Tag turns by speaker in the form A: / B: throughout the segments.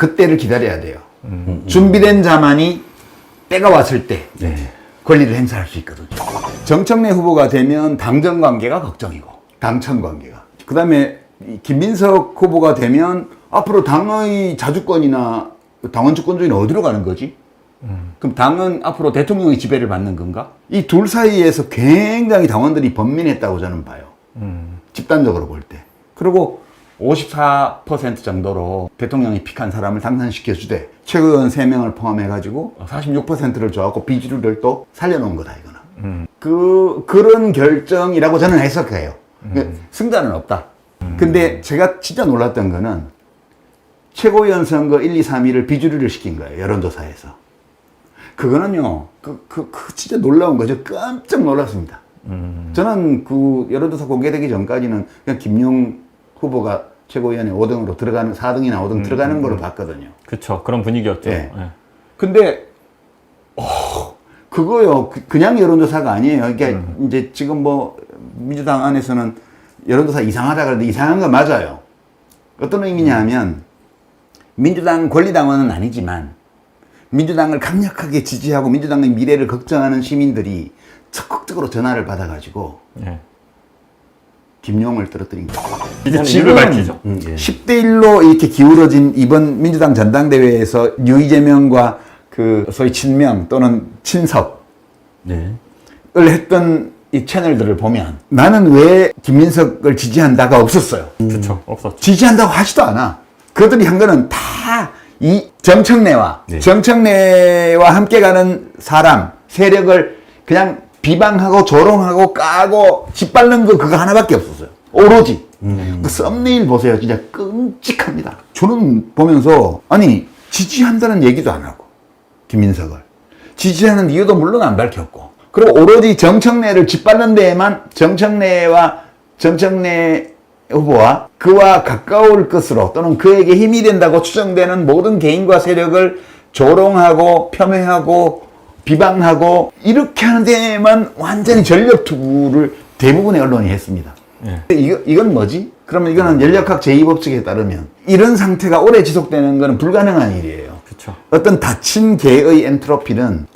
A: 그때를 기다려야 돼요. 준비된 자만이 때가 왔을 때 권리를 행사할 수 있거든요. 정청래 후보가 되면 당정 관계가 걱정이고 당청 관계가. 그 다음에 김민석 후보가 되면 앞으로 당의 자주권이나 당원 주권주의는 어디로 가는 거지? 그럼 당은 앞으로 대통령의 지배를 받는 건가? 이 둘 사이에서 굉장히 당원들이 번민했다고 저는 봐요. 집단적으로 볼 때. 그리고 54% 정도로 대통령이 픽한 사람을 당선시켜주되 최고위원 3명을 포함해가지고 46%를 줘갖고 비주류를 또 살려놓은 거다 이거는. 그런 결정이라고 저는 해석해요. 승자는 없다. 근데 제가 진짜 놀랐던 거는 최고위원 선거 1, 2, 3위를 비주류를 시킨 거예요. 여론조사에서. 그거는요, 진짜 놀라운 거죠. 깜짝 놀랐습니다. 저는 그 여론조사 공개되기 전까지는 그냥 김용 후보가 최고위원회 5등으로 들어가는, 4등이나 5등 들어가는 걸로 봤거든요.
B: 그쵸. 그런 분위기였죠.
A: 네.
B: 네.
A: 근데, 그거요. 그냥 여론조사가 아니에요. 그러니까 이제 지금 뭐, 민주당 안에서는 여론조사 이상하다 그러는데 이상한 거 맞아요. 어떤 의미냐 하면, 민주당 권리당원은 아니지만, 민주당을 강력하게 지지하고 민주당의 미래를 걱정하는 시민들이 적극적으로 전화를 받아가지고
B: 네.
A: 김용을 떨어뜨린 거예요.
B: 이제는 이유를 밝히죠.
A: 10대 1로 이렇게 기울어진 이번 민주당 전당대회에서 유이재명과 그 소위 친명 또는 친석을 했던 이 채널들을 보면 나는 왜 김민석을 지지한다가 없었어요.
B: 그쵸. 없었죠.
A: 지지한다고 하지도 않아. 그들이 한 거는 다 이 정청래와 함께 가는 사람, 세력을 그냥 비방하고 조롱하고 까고 짓밟는 거 그거 하나밖에 없었어요. 오로지. 그 썸네일 보세요. 진짜 끔찍합니다. 저는 보면서 아니 지지한다는 얘기도 안 하고 김민석을. 지지하는 이유도 물론 안 밝혔고. 그리고 오로지 정청래를 짓밟는 데에만 정청래 후보와 그와 가까울 것으로 또는 그에게 힘이 된다고 추정되는 모든 개인과 세력을 조롱하고 폄훼하고 비방하고 이렇게 하는 데에만 완전히 전력 투구를 대부분의 언론이 했습니다. 이건 뭐지? 그러면 이거는 연력학 제2법칙에 따르면 이런 상태가 오래 지속되는 것은 불가능한 일이에요.
B: 그쵸.
A: 어떤 닫힌 개의 엔트로피는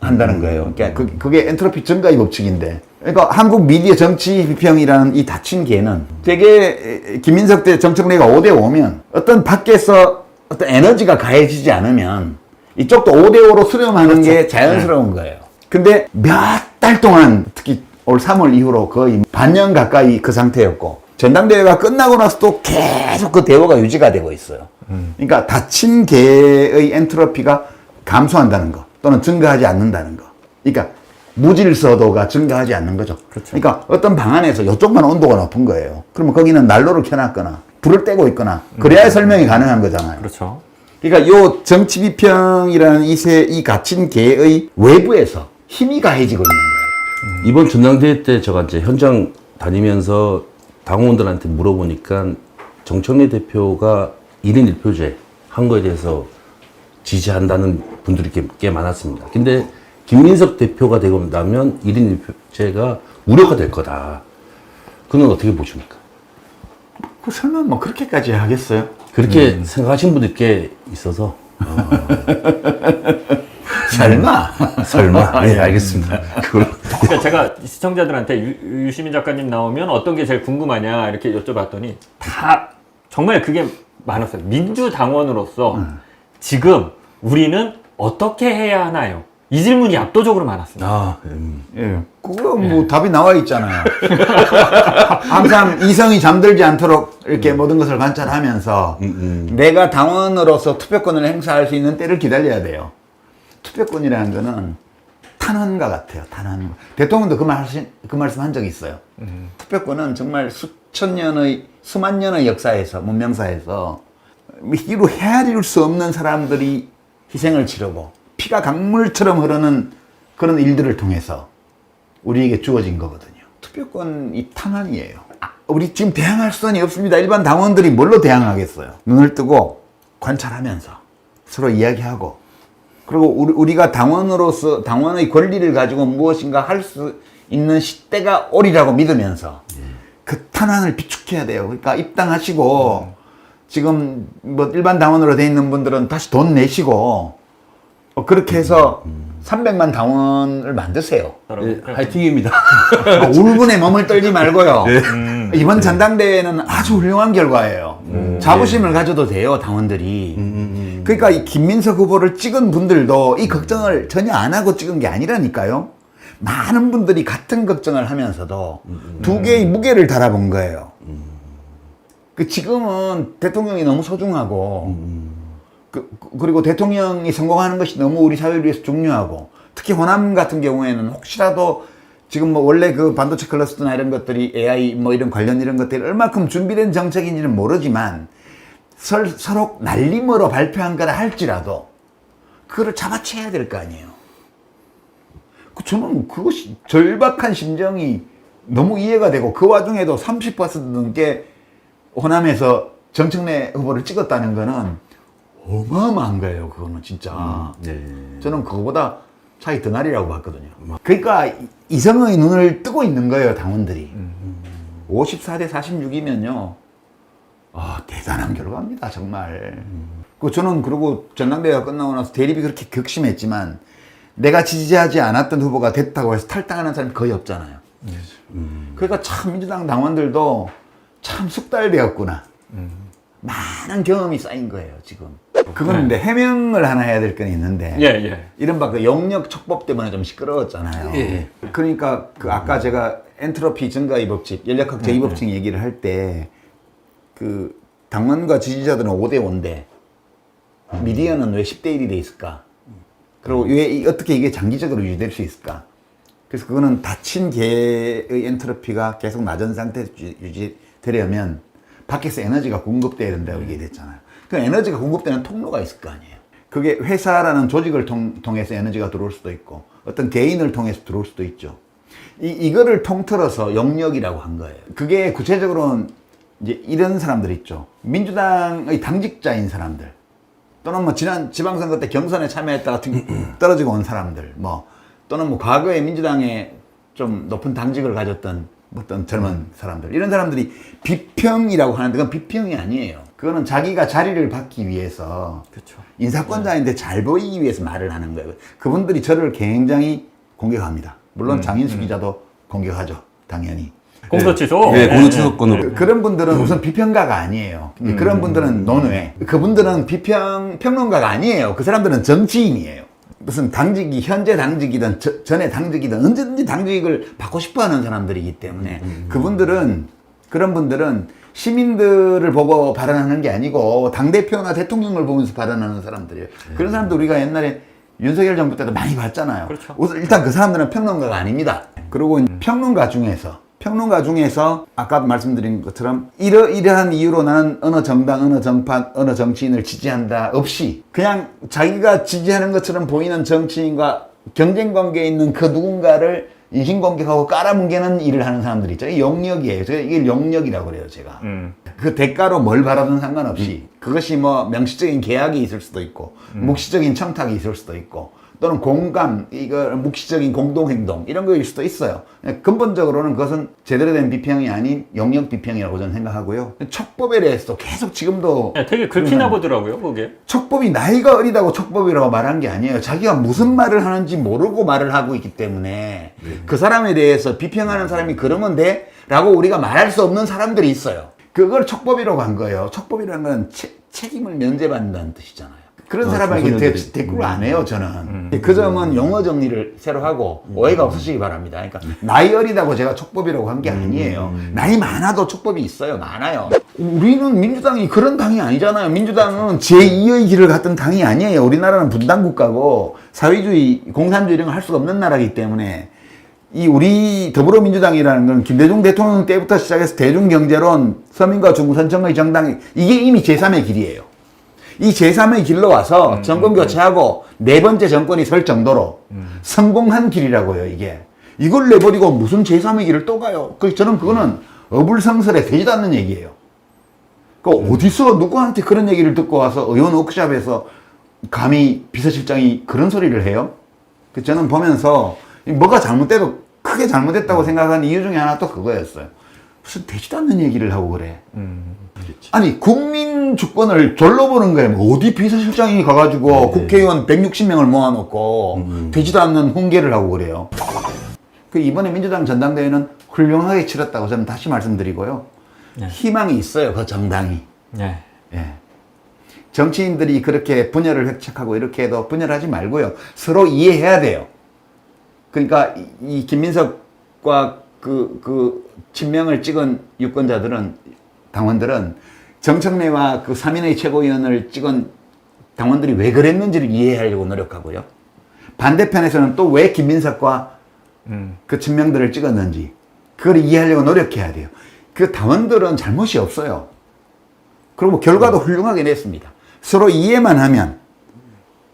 A: 한다는 거예요. 그러니까 그게 엔트로피 증가의 법칙인데. 그러니까 한국 미디어 정치 비평이라는 이 닫힌 개는 되게 김민석 대 정청래가 5대5면 어떤 밖에서 어떤 에너지가 가해지지 않으면 이쪽도 5대5로 수렴하는 게 자연스러운 거예요. 근데 몇 달 동안 특히 올 3월 이후로 거의 반년 가까이 그 상태였고 전당대회가 끝나고 나서도 계속 그 대화가 유지가 되고 있어요. 그러니까 닫힌 개의 엔트로피가 감소한다는 거 또는 증가하지 않는다는 거. 그러니까 무질서도가 증가하지 않는 거죠.
B: 그렇죠.
A: 그러니까 어떤 방 안에서 이쪽만 온도가 높은 거예요. 그러면 거기는 난로를 켜놨거나 불을 떼고 있거나 그래야 설명이 가능한 거잖아요.
B: 그렇죠.
A: 그러니까 요 정치 비평이라는 이 갇힌 개의 외부에서 힘이 가해지고 있는 거예요.
C: 이번 전당대회 때 제가 이제 현장 다니면서 당원들한테 물어보니까 정청래 대표가 1인 1표제 한 거에 대해서 지지한다는 분들이 꽤 많았습니다. 근데 김민석 대표가 되고 나면 1인 1표제가 무료가 될 거다. 그건 어떻게 보십니까?
A: 설마 뭐 그렇게까지 하겠어요?
C: 그렇게 생각하신 분들이 꽤 있어서.
A: 설마.
C: 네, 알겠습니다.
B: 그러니까 제가 시청자들한테 유시민 작가님 나오면 어떤 게 제일 궁금하냐 이렇게 여쭤봤더니 다 정말 그게 많았어요. 민주당원으로서 지금 우리는 어떻게 해야 하나요? 이 질문이 압도적으로 많았습니다.
A: 예. 그거 뭐 답이 나와 있잖아요. 항상 이성이 잠들지 않도록 이렇게 모든 것을 관찰하면서 내가 당원으로서 투표권을 행사할 수 있는 때를 기다려야 돼요. 투표권이라는 거는 탄원과 같아요. 탄원. 대통령도 그 말씀 한 적이 있어요. 투표권은 정말 수만 년의 역사에서, 문명사에서 이로 헤아릴 수 없는 사람들이 희생을 치르고 피가 강물처럼 흐르는 그런 일들을 통해서 우리에게 주어진 거거든요. 투표권이 탄환이에요. 우리 지금 대항할 수단이 없습니다. 일반 당원들이 뭘로 대항하겠어요? 눈을 뜨고 관찰하면서 서로 이야기하고 그리고 우리가 당원으로서 당원의 권리를 가지고 무엇인가 할 수 있는 시대가 오리라고 믿으면서 그 탄환을 비축해야 돼요. 그러니까 입당하시고 지금 뭐 일반 당원으로 돼 있는 분들은 다시 돈 내시고 그렇게 해서 300만 당원을 만드세요.
C: 네, 화이팅입니다.
A: 울분에 몸을 떨지 말고요. 이번 전당대회는 아주 훌륭한 결과예요. 자부심을 가져도 돼요, 당원들이. 그러니까 이 김민석 후보를 찍은 분들도 이 걱정을 전혀 안 하고 찍은 게 아니라니까요. 많은 분들이 같은 걱정을 하면서도 두 개의 무게를 달아본 거예요. 그 지금은 대통령이 너무 소중하고 그리고 대통령이 성공하는 것이 너무 우리 사회를 위해서 중요하고 특히 호남 같은 경우에는 혹시라도 지금 뭐 원래 그 반도체 클러스터나 이런 것들이 AI 뭐 이런 관련 이런 것들이 얼마큼 준비된 정책인지는 모르지만 서로 날림으로 발표한 거라 할지라도 그거를 잡아채야 될 거 아니에요. 저는 그것이 절박한 심정이 너무 이해가 되고 그 와중에도 30% 넘게 호남에서 정청래 후보를 찍었다는 거는 어마어마한 거예요. 그거는 진짜.
C: 네.
A: 저는 그거보다 차이 더 나리라고 봤거든요. 그러니까 이성의 눈을 뜨고 있는 거예요, 당원들이. 54대 46이면요. 대단한 결과입니다, 정말. 저는 그리고 전당대회가 끝나고 나서 대립이 그렇게 격심했지만 내가 지지하지 않았던 후보가 됐다고 해서 탈당하는 사람이 거의 없잖아요. 그러니까 참 민주당 당원들도 참 숙달되었구나. 많은 경험이 쌓인 거예요, 지금. 그건 근데 해명을 하나 해야 될 건 있는데.
B: 예.
A: 이른바 그 영역 촉법 때문에 좀 시끄러웠잖아요.
C: 예.
A: 그러니까 그 아까 제가 엔트로피 증가의 법칙, 연력학 제2 법칙 얘기를 할 때 그 당원과 지지자들은 5대 5인데 미디어는 왜 10대 1이 돼 있을까? 그리고 왜 어떻게 이게 장기적으로 유지될 수 있을까? 그래서 그거는 닫힌 개의 엔트로피가 계속 낮은 상태에서 유지되려면 밖에서 에너지가 공급돼야 된다고 얘기했잖아요. 그 에너지가 공급되는 통로가 있을 거 아니에요. 그게 회사라는 조직을 통해서 에너지가 들어올 수도 있고 어떤 개인을 통해서 들어올 수도 있죠. 이거를 통틀어서 영역이라고 한 거예요. 그게 구체적으로는 이제 이런 사람들 있죠. 민주당의 당직자인 사람들 또는 뭐 지난 지방선거 때 경선에 참여했다가 떨어지고 온 사람들 또는 뭐 과거에 민주당에 좀 높은 당직을 가졌던 어떤 젊은 사람들 이런 사람들이 비평이라고 하는데 그건 비평이 아니에요. 그거는 자기가 자리를 받기 위해서
B: 그렇죠.
A: 인사권자인데 잘 보이기 위해서 말을 하는 거예요. 그분들이 저를 굉장히 공격합니다. 물론 장인수 기자도 공격하죠. 당연히.
B: 공소 취소.
C: 네, 공소 취소권으로.
A: 그런 분들은 우선 비평가가 아니에요. 그런 분들은 논외. 그분들은 평론가가 아니에요. 그 사람들은 정치인이에요. 무슨 당직이 현재 당직이든 전에 당직이든 언제든지 당직을 받고 싶어하는 사람들이기 때문에 그런 분들은 시민들을 보고 발언하는 게 아니고 당대표나 대통령을 보면서 발언하는 사람들이에요. 그런 사람들 우리가 옛날에 윤석열 정부 때도 많이 봤잖아요.
B: 그렇죠.
A: 우선 일단 그 사람들은 평론가가 아닙니다. 그리고 평론가 중에서 아까 말씀드린 것처럼 이러한 이유로 나는 어느 정당, 어느 정파, 어느 정치인을 지지한다 없이 그냥 자기가 지지하는 것처럼 보이는 정치인과 경쟁 관계에 있는 그 누군가를 인신공격하고 깔아뭉개는 일을 하는 사람들이 있죠. 이게 영역이에요. 제가 이게 영역이라고 그래요, 제가. 그 대가로 뭘 바라든 상관없이 그것이 뭐 명시적인 계약이 있을 수도 있고 묵시적인 청탁이 있을 수도 있고 또는 공감, 묵시적인 공동행동 이런 거일 수도 있어요. 근본적으로는 그것은 제대로 된 비평이 아닌 영역 비평이라고 저는 생각하고요. 촉법에 대해서도 계속 지금도
B: 되게 긁히나 보더라고요, 그게.
A: 촉법이 나이가 어리다고 촉법이라고 말한 게 아니에요. 자기가 무슨 말을 하는지 모르고 말을 하고 있기 때문에 그 사람에 대해서 비평하는 사람이 그러면 돼? 라고 우리가 말할 수 없는 사람들이 있어요. 그걸 촉법이라고 한 거예요. 촉법이라는 건 책임을 면제받는다는 뜻이잖아요. 그런 사람에게 대꾸를 안 해요, 저는. 그 점은 용어 정리를 새로 하고 오해가 없으시기 바랍니다. 그러니까 나이 어리다고 제가 촉법이라고 한 게 아니에요. 나이 많아도 촉법이 있어요. 많아요. 우리는 민주당이 그런 당이 아니잖아요. 민주당은 제2의 길을 갔던 당이 아니에요. 우리나라는 분단국가고 사회주의, 공산주의 이런 걸 할 수가 없는 나라이기 때문에 우리 더불어민주당이라는 건 김대중 대통령 때부터 시작해서 대중경제론, 서민과 중산층의 정당, 이게 이미 제3의 길이에요. 이 제3의 길로 와서 정권 교체하고 네 번째 정권이 설 정도로 성공한 길이라고요, 이게. 이걸 내버리고 무슨 제3의 길을 또 가요. 저는 그거는 어불성설에 되지도 않는 얘기예요. 어디서 누구한테 그런 얘기를 듣고 와서 의원 워크숍에서 감히 비서실장이 그런 소리를 해요? 저는 보면서 뭐가 잘못돼도 크게 잘못했다고 생각한 이유 중에 하나 또 그거였어요. 무슨 되지도 않는 얘기를 하고 그래.
C: 그렇지.
A: 아니 국민 주권을 졸로 보는 거예요. 뭐 어디 비서실장이 가가지고 국회의원 160명을 모아놓고 되지도 않는 훈계를 하고 그래요. 그 이번에 민주당 전당대회는 훌륭하게 치렀다고 저는 다시 말씀드리고요.
B: 네.
A: 희망이 있어요. 그 정당이.
B: 네.
A: 예. 정치인들이 그렇게 분열을 획책하고 이렇게 해도 분열하지 말고요. 서로 이해해야 돼요. 그러니까 이 김민석과 그 친명을 찍은 유권자들은, 당원들은 정청래와 그 3인의 최고위원을 찍은 당원들이 왜 그랬는지를 이해하려고 노력하고요. 반대편에서는 또 왜 김민석과 그 친명들을 찍었는지 그걸 이해하려고 노력해야 돼요. 그 당원들은 잘못이 없어요. 그리고 결과도 훌륭하게 냈습니다. 서로 이해만 하면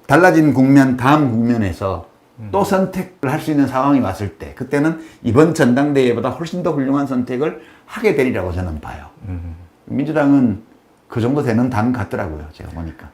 A: 달라진 국면, 다음 국면에서 또 선택을 할 수 있는 상황이 왔을 때 그때는 이번 전당대회보다 훨씬 더 훌륭한 선택을 하게 되리라고 저는 봐요. 민주당은 그 정도 되는 당 같더라고요. 제가 보니까.